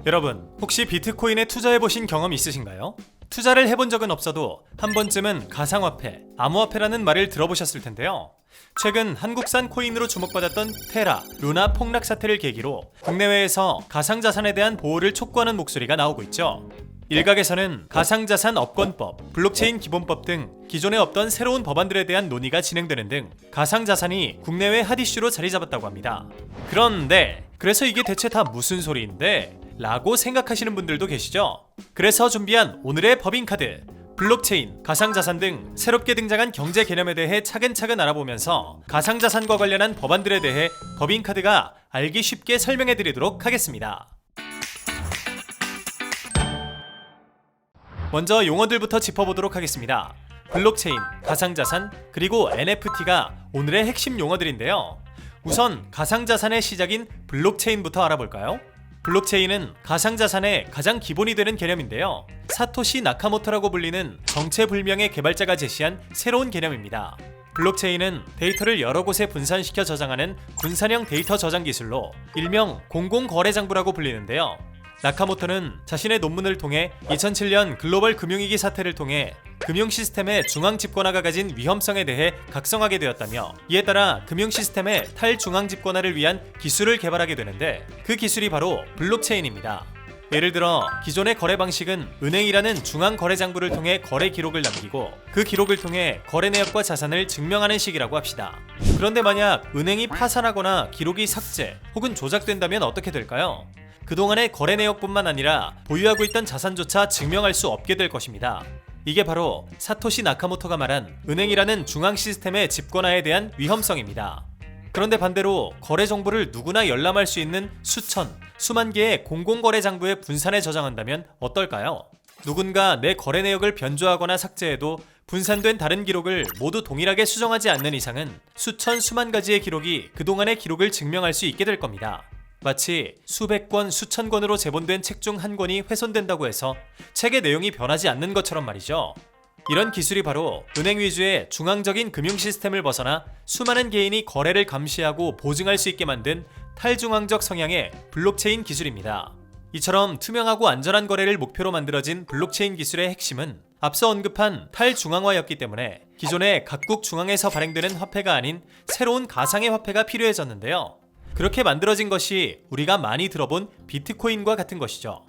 여러분, 혹시 비트코인에 투자해보신 경험 있으신가요? 투자를 해본 적은 없어도 한 번쯤은 가상화폐, 암호화폐라는 말을 들어보셨을 텐데요. 최근 한국산 코인으로 주목받았던 테라, 루나 폭락 사태를 계기로 국내외에서 가상자산에 대한 보호를 촉구하는 목소리가 나오고 있죠. 일각에서는 가상자산 업권법, 블록체인 기본법 등 기존에 없던 새로운 법안들에 대한 논의가 진행되는 등 가상자산이 국내외 핫이슈로 자리 잡았다고 합니다. 그런데 그래서 이게 대체 다 무슨 소리인데? 라고 생각하시는 분들도 계시죠? 그래서 준비한 오늘의 법인카드, 블록체인, 가상자산 등 새롭게 등장한 경제 개념에 대해 차근차근 알아보면서 가상자산과 관련한 법안들에 대해 법인카드가 알기 쉽게 설명해드리도록 하겠습니다. 먼저 용어들부터 짚어보도록 하겠습니다. 블록체인, 가상자산, 그리고 NFT가 오늘의 핵심 용어들인데요. 우선 가상자산의 시작인 블록체인부터 알아볼까요? 블록체인은 가상자산의 가장 기본이 되는 개념인데요. 사토시 나카모토라고 불리는 정체불명의 개발자가 제시한 새로운 개념입니다. 블록체인은 데이터를 여러 곳에 분산시켜 저장하는 분산형 데이터 저장 기술로 일명 공공거래장부라고 불리는데요. 나카모토는 자신의 논문을 통해 2007년 글로벌 금융위기 사태를 통해 금융 시스템의 중앙 집권화가 가진 위험성에 대해 각성하게 되었다며, 이에 따라 금융 시스템의 탈중앙 집권화를 위한 기술을 개발하게 되는데, 그 기술이 바로 블록체인입니다. 예를 들어 기존의 거래 방식은 은행이라는 중앙 거래 장부를 통해 거래 기록을 남기고 그 기록을 통해 거래 내역과 자산을 증명하는 식이라고 합시다. 그런데 만약 은행이 파산하거나 기록이 삭제 혹은 조작된다면 어떻게 될까요? 그동안의 거래 내역뿐만 아니라 보유하고 있던 자산조차 증명할 수 없게 될 것입니다. 이게 바로 사토시 나카모토가 말한 은행이라는 중앙 시스템의 집권화에 대한 위험성입니다. 그런데 반대로 거래 정보를 누구나 열람할 수 있는 수만 개의 공공거래 장부에 분산해 저장한다면 어떨까요? 누군가 내 거래 내역을 변조하거나 삭제해도 분산된 다른 기록을 모두 동일하게 수정하지 않는 이상은 수만 가지의 기록이 그동안의 기록을 증명할 수 있게 될 겁니다. 마치 수백 권, 수천 권으로 제본된 책 중 한 권이 훼손된다고 해서 책의 내용이 변하지 않는 것처럼 말이죠. 이런 기술이 바로 은행 위주의 중앙적인 금융 시스템을 벗어나 수많은 개인이 거래를 감시하고 보증할 수 있게 만든 탈중앙적 성향의 블록체인 기술입니다. 이처럼 투명하고 안전한 거래를 목표로 만들어진 블록체인 기술의 핵심은 앞서 언급한 탈중앙화였기 때문에 기존의 각국 중앙에서 발행되는 화폐가 아닌 새로운 가상의 화폐가 필요해졌는데요. 그렇게 만들어진 것이 우리가 많이 들어본 비트코인과 같은 것이죠.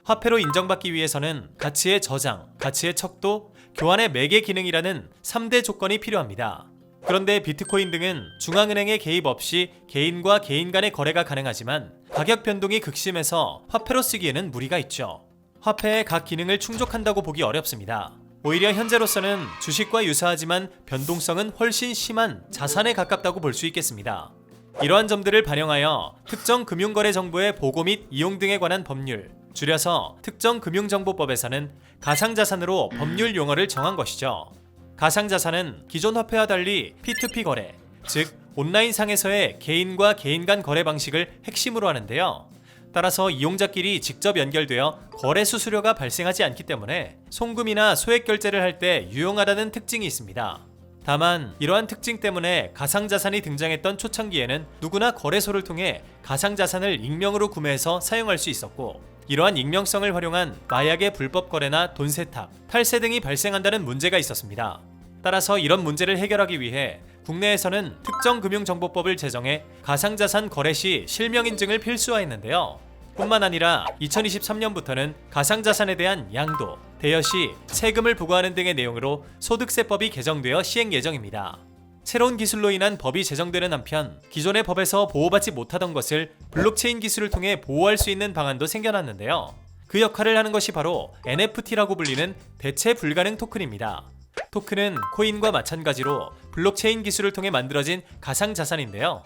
화폐로 인정받기 위해서는 가치의 저장, 가치의 척도, 교환의 매개 기능이라는 3대 조건이 필요합니다. 그런데 비트코인 등은 중앙은행의 개입 없이 개인과 개인 간의 거래가 가능하지만 가격 변동이 극심해서 화폐로 쓰기에는 무리가 있죠. 화폐의 각 기능을 충족한다고 보기 어렵습니다. 오히려 현재로서는 주식과 유사하지만 변동성은 훨씬 심한 자산에 가깝다고 볼 수 있겠습니다. 이러한 점들을 반영하여 특정 금융거래 정보의 보고 및 이용 등에 관한 법률, 줄여서 특정금융정보법에서는 가상자산으로 법률 용어를 정한 것이죠. 가상자산은 기존 화폐와 달리 P2P 거래, 즉 온라인상에서의 개인과 개인 간 거래 방식을 핵심으로 하는데요. 따라서 이용자끼리 직접 연결되어 거래 수수료가 발생하지 않기 때문에 송금이나 소액 결제를 할 때 유용하다는 특징이 있습니다. 다만 이러한 특징 때문에 가상자산이 등장했던 초창기에는 누구나 거래소를 통해 가상자산을 익명으로 구매해서 사용할 수 있었고, 이러한 익명성을 활용한 마약의 불법 거래나 돈 세탁, 탈세 등이 발생한다는 문제가 있었습니다. 따라서 이런 문제를 해결하기 위해 국내에서는 특정금융정보법을 제정해 가상자산 거래 시 실명인증을 필수화했는데요. 뿐만 아니라 2023년부터는 가상자산에 대한 양도, 대여시, 세금을 부과하는 등의 내용으로 소득세법이 개정되어 시행 예정입니다. 새로운 기술로 인한 법이 제정되는 한편 기존의 법에서 보호받지 못하던 것을 블록체인 기술을 통해 보호할 수 있는 방안도 생겨났는데요. 그 역할을 하는 것이 바로 NFT라고 불리는 대체 불가능 토큰입니다. 토큰은 코인과 마찬가지로 블록체인 기술을 통해 만들어진 가상자산인데요.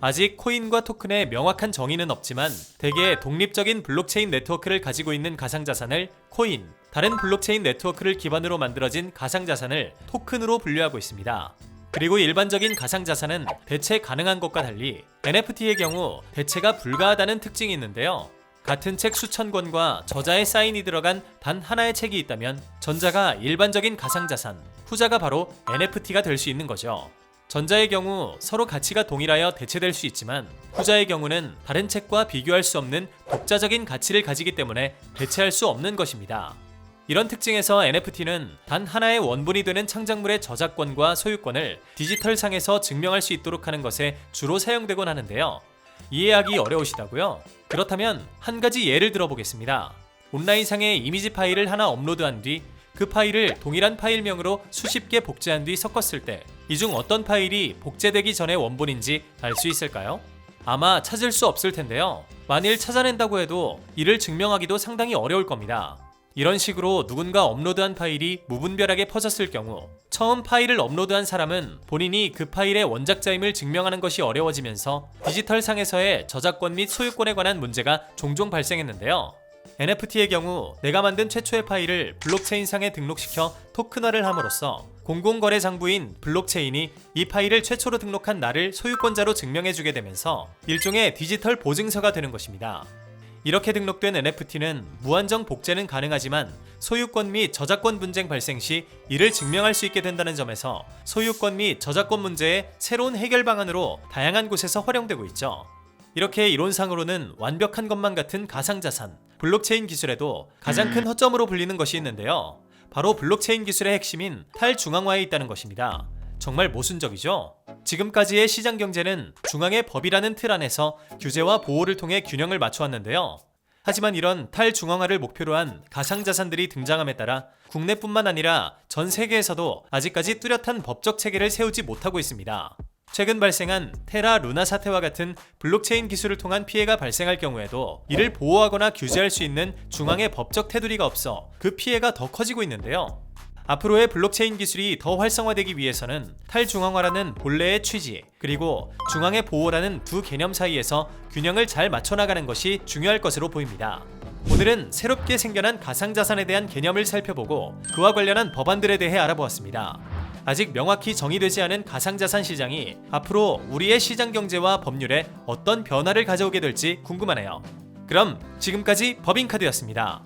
아직 코인과 토큰의 명확한 정의는 없지만 대개 독립적인 블록체인 네트워크를 가지고 있는 가상자산을 코인, 다른 블록체인 네트워크를 기반으로 만들어진 가상자산을 토큰으로 분류하고 있습니다. 그리고 일반적인 가상자산은 대체 가능한 것과 달리 NFT의 경우 대체가 불가하다는 특징이 있는데요. 같은 책 수천 권과 저자의 사인이 들어간 단 하나의 책이 있다면 전자가 일반적인 가상자산, 후자가 바로 NFT가 될 수 있는 거죠. 전자의 경우 서로 가치가 동일하여 대체될 수 있지만 후자의 경우는 다른 책과 비교할 수 없는 독자적인 가치를 가지기 때문에 대체할 수 없는 것입니다. 이런 특징에서 NFT는 단 하나의 원본이 되는 창작물의 저작권과 소유권을 디지털상에서 증명할 수 있도록 하는 것에 주로 사용되곤 하는데요. 이해하기 어려우시다고요? 그렇다면 한 가지 예를 들어보겠습니다. 온라인상에 이미지 파일을 하나 업로드한 뒤 그 파일을 동일한 파일명으로 수십 개 복제한 뒤 섞었을 때 이 중 어떤 파일이 복제되기 전의 원본인지 알 수 있을까요? 아마 찾을 수 없을 텐데요. 만일 찾아낸다고 해도 이를 증명하기도 상당히 어려울 겁니다. 이런 식으로 누군가 업로드한 파일이 무분별하게 퍼졌을 경우 처음 파일을 업로드한 사람은 본인이 그 파일의 원작자임을 증명하는 것이 어려워지면서 디지털상에서의 저작권 및 소유권에 관한 문제가 종종 발생했는데요. NFT의 경우 내가 만든 최초의 파일을 블록체인상에 등록시켜 토큰화를 함으로써 공공거래 장부인 블록체인이 이 파일을 최초로 등록한 나를 소유권자로 증명해주게 되면서 일종의 디지털 보증서가 되는 것입니다. 이렇게 등록된 NFT는 무한정 복제는 가능하지만 소유권 및 저작권 분쟁 발생 시 이를 증명할 수 있게 된다는 점에서 소유권 및 저작권 문제의 새로운 해결 방안으로 다양한 곳에서 활용되고 있죠. 이렇게 이론상으로는 완벽한 것만 같은 가상자산, 블록체인 기술에도 가장 큰 허점으로 불리는 것이 있는데요. 바로 블록체인 기술의 핵심인 탈중앙화에 있다는 것입니다. 정말 모순적이죠? 지금까지의 시장 경제는 중앙의 법이라는 틀 안에서 규제와 보호를 통해 균형을 맞춰왔는데요. 하지만 이런 탈중앙화를 목표로 한 가상자산들이 등장함에 따라 국내뿐만 아니라 전 세계에서도 아직까지 뚜렷한 법적 체계를 세우지 못하고 있습니다. 최근 발생한 테라 루나 사태와 같은 블록체인 기술을 통한 피해가 발생할 경우에도 이를 보호하거나 규제할 수 있는 중앙의 법적 테두리가 없어 그 피해가 더 커지고 있는데요. 앞으로의 블록체인 기술이 더 활성화되기 위해서는 탈중앙화라는 본래의 취지, 그리고 중앙의 보호라는 두 개념 사이에서 균형을 잘 맞춰나가는 것이 중요할 것으로 보입니다. 오늘은 새롭게 생겨난 가상자산에 대한 개념을 살펴보고 그와 관련한 법안들에 대해 알아보았습니다. 아직 명확히 정의되지 않은 가상자산 시장이 앞으로 우리의 시장 경제와 법률에 어떤 변화를 가져오게 될지 궁금하네요. 그럼 지금까지 법인카드였습니다.